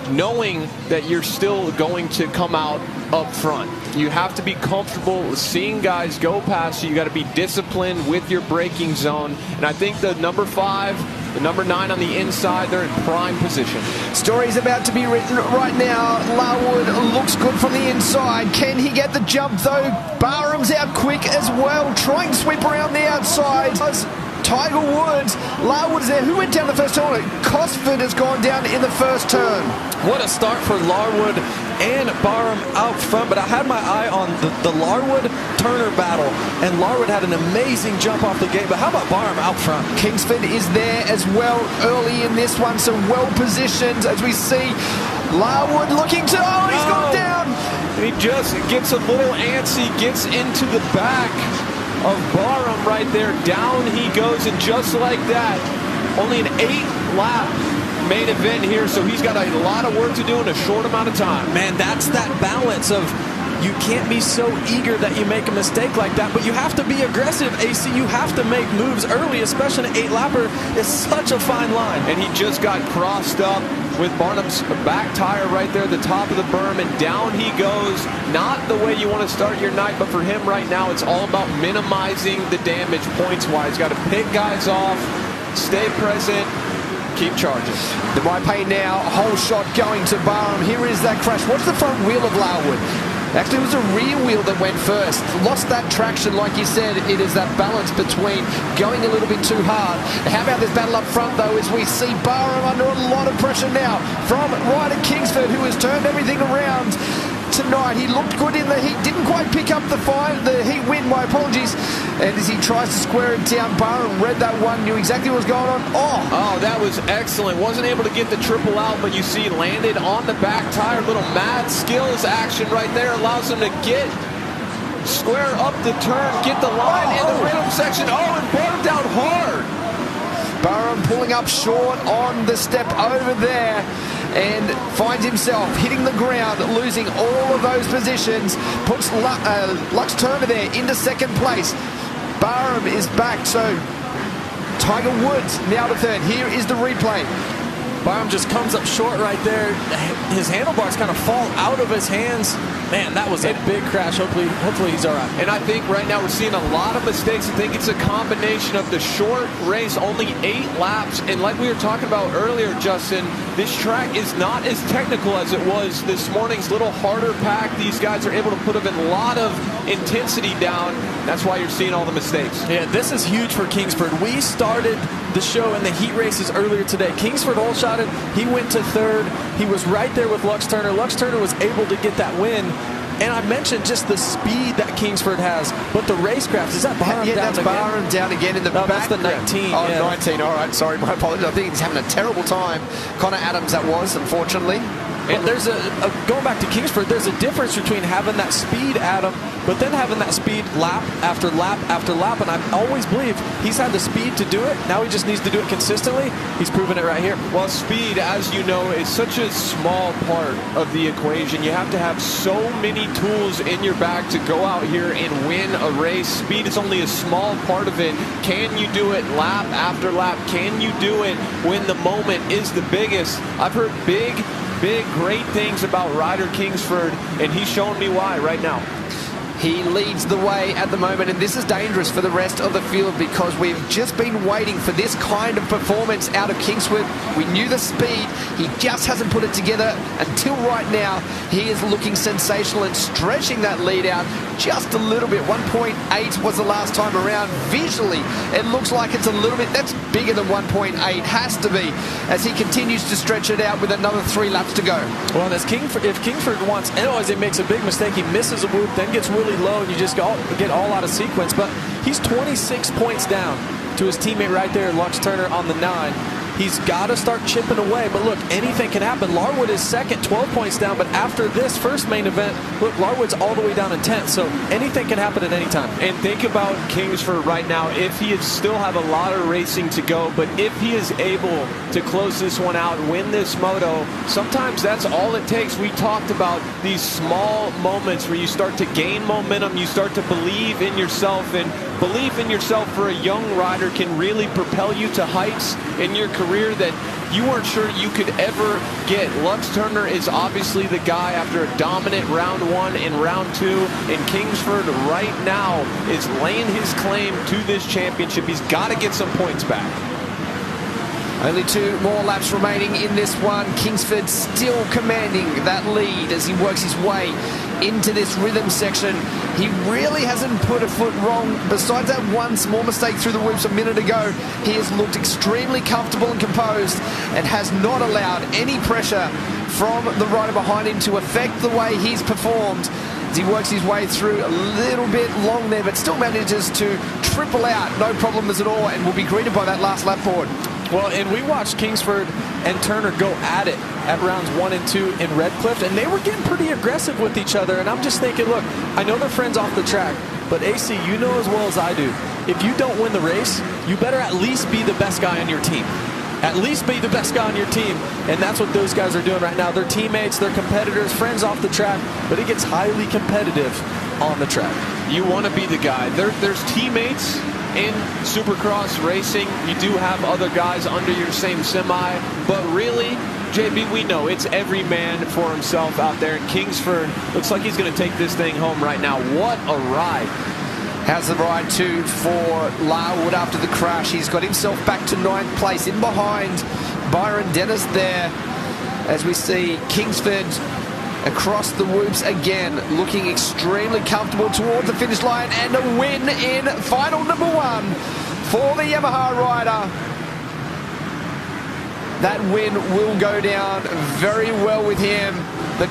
knowing that you're still going to come out up front. You have to be comfortable seeing guys go past you. You got to be disciplined with your braking zone. And I think the number 5, the number 9 on the inside, they're in prime position. Story's about to be written right now. Larwood looks good from the inside. Can he get the jump though? Barham's out quick as well, trying to sweep around the outside. Tiger Woods, Larwood is there. Who went down the first turn? Cosford has gone down in the first turn. What a start for Larwood and Barham out front, but I had my eye on the Larwood-Turner battle, and Larwood had an amazing jump off the gate, but how about Barham out front? Kingsford is there as well early in this one, so well positioned as we see Larwood looking to, he's gone down. He just gets a little antsy, gets into the back of Barham right there. Down he goes, and just like that, only an 8-lap main event here, so he's got a lot of work to do in a short amount of time. Man, that's that balance of you can't be so eager that you make a mistake like that, but you have to be aggressive, AC. You have to make moves early, especially an 8-lapper. It's such a fine line. And he just got crossed up with Barnum's back tire right there at the top of the berm, and down he goes. Not the way you want to start your night, but for him right now, it's all about minimizing the damage points-wise. Got to pick guys off, stay present, keep charging. The bypay now, whole shot going to Barham. Here is that crash. Watch the front wheel of Larwood. Actually, it was a rear wheel that went first. Lost that traction, like you said. It is that balance between going a little bit too hard. How about this battle up front, though, as we see Barham under a lot of pressure now from Ryder Kingsford, who has turned everything around tonight. He looked good in the heat, didn't quite pick up the heat win, my apologies. And as he tries to square it down, Barham read that one, knew exactly what was going on. Oh, that was excellent. Wasn't able to get the triple out, but you see landed on the back tire. Little mad skills action right there allows him to get square up the turn, get the line in the rhythm section. And brought him down hard. Barham pulling up short on the step over there, and finds himself hitting the ground, losing all of those positions, puts Lux Turner there into second place. Barham is back, so Tiger Woods now to third. Here is the replay. Barham just comes up short right there. His handlebars kind of fall out of his hands. Man, that was a big crash. Hopefully he's all right. And I think right now we're seeing a lot of mistakes. I think it's a combination of the short race, only 8 laps. And like we were talking about earlier, Justin, this track is not as technical as it was this morning's. Little harder pack. These guys are able to put a lot of intensity down. That's why you're seeing all the mistakes. Yeah, this is huge for Kingsford. We started the show in the heat races earlier today. Kingsford hole shotted. He went to third. He was right there with Lux Turner. Lux Turner was able to get that win. And I mentioned just the speed that Kingsford has, but the racecraft, is that Barham down that's again? Barham down again in the back. That's the 19. Oh, yeah. 19, all right, sorry, my apologies. I think he's having a terrible time. Connor Adams that was, unfortunately. And there's going back to Kingsford, there's a difference between having that speed, Adam, but then having that speed lap after lap after lap. And I always believe he's had the speed to do it. Now he just needs to do it consistently. He's proven it right here. Well, speed, as you know, is such a small part of the equation. You have to have so many tools in your bag to go out here and win a race. Speed is only a small part of it. Can you do it lap after lap? Can you do it when the moment is the biggest? I've heard big, great things about Ryder Kingsford, and he's showing me why right now. He leads the way at the moment, and this is dangerous for the rest of the field because we've just been waiting for this kind of performance out of Kingsford. We knew the speed. He just hasn't put it together until right now. He is looking sensational and stretching that lead out just a little bit. 1.8 was the last time around. Visually, it looks like it's a little bit, that's bigger than 1.8, has to be, as he continues to stretch it out with another 3 laps to go. Well, if Kingsford wants, otherwise he makes a big mistake, he misses a whoop, then gets really low, and you just get all out of sequence. But he's 26 points down to his teammate right there, Lux Turner, on the 9. He's got to start chipping away. But look, anything can happen. Larwood is second, 12 points down. But after this first main event, look, Larwood's all the way down in 10th. So anything can happen at any time. And think about Kingsford right now. If he still have a lot of racing to go, but if he is able to close this one out, win this moto, sometimes that's all it takes. We talked about these small moments where you start to gain momentum, you start to believe in yourself, and belief in yourself for a young rider can really propel you to heights in your career that you weren't sure you could ever get. Lux Turner is obviously the guy after a dominant round 1 and round 2, and Kingsford right now is laying his claim to this championship. He's got to get some points back. Only 2 more laps remaining in this one. Kingsford still commanding that lead as he works his way into this rhythm section. He really hasn't put a foot wrong. Besides that one small mistake through the whoops a minute ago, he has looked extremely comfortable and composed and has not allowed any pressure from the rider behind him to affect the way he's performed. As he works his way through a little bit long there, but still manages to triple out, no problems at all, and will be greeted by that last lap board. Well, and we watched Kingsford and Turner go at it at rounds 1 and 2 in Redcliffe, and they were getting pretty aggressive with each other. And I'm just thinking, look, I know they're friends off the track, but AC, you know as well as I do, if you don't win the race, you better at least be the best guy on your team. At least be the best guy on your team, and that's what those guys are doing right now. They're teammates, they're competitors, friends off the track, but it gets highly competitive on the track. You want to be the guy. There's teammates in Supercross racing. You do have other guys under your same semi, but really, JB, we know it's every man for himself out there. And Kingsford looks like he's going to take this thing home right now. What a ride. How's the ride too for Larwood after the crash? He's got himself back to 9th place in behind Byron Dennis there, as we see Kingsford across the whoops again, looking extremely comfortable towards the finish line, and a win in final number 1 for the Yamaha rider. That win will go down very well with him. The